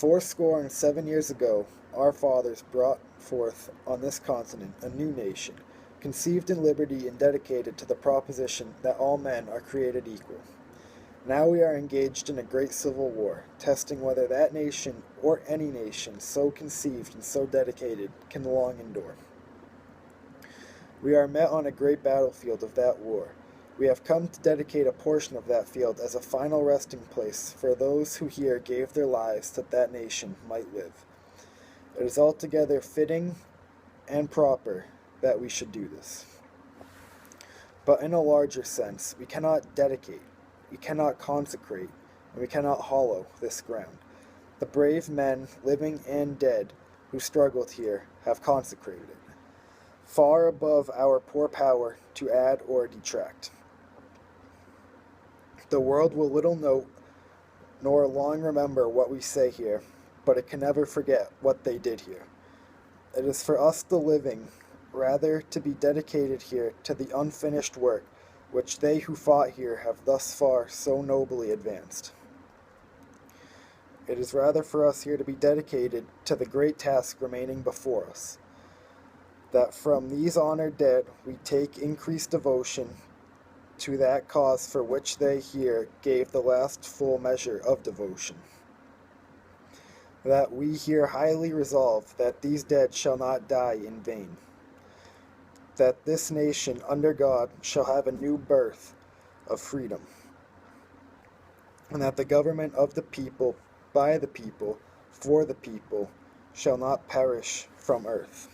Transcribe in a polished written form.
407 years ago, our fathers brought forth on this continent a new nation, conceived in liberty and dedicated to the proposition that all men are created equal. Now we are engaged in a great civil war, testing whether that nation or any nation so conceived and so dedicated can long endure. We are met on a great battlefield of that war. We have come to dedicate a portion of that field as a final resting place for those who here gave their lives that that nation might live. It is altogether fitting and proper that we should do this. But in a larger sense, we cannot dedicate, we cannot consecrate, and we cannot hallow this ground. The brave men, living and dead, who struggled here, have consecrated it, far above our poor power to add or detract. The world will little note nor long remember what we say here, but it can never forget what they did here. It is for us the living, rather, to be dedicated here to the unfinished work which they who fought here have thus far so nobly advanced. It is rather for us here to be dedicated to the great task remaining before us, that from these honored dead we take increased devotion to that cause for which they here gave the last full measure of devotion. That we here highly resolve that these dead shall not die in vain. That this nation under God shall have a new birth of freedom. And that the government of the people, by the people, for the people, shall not perish from earth.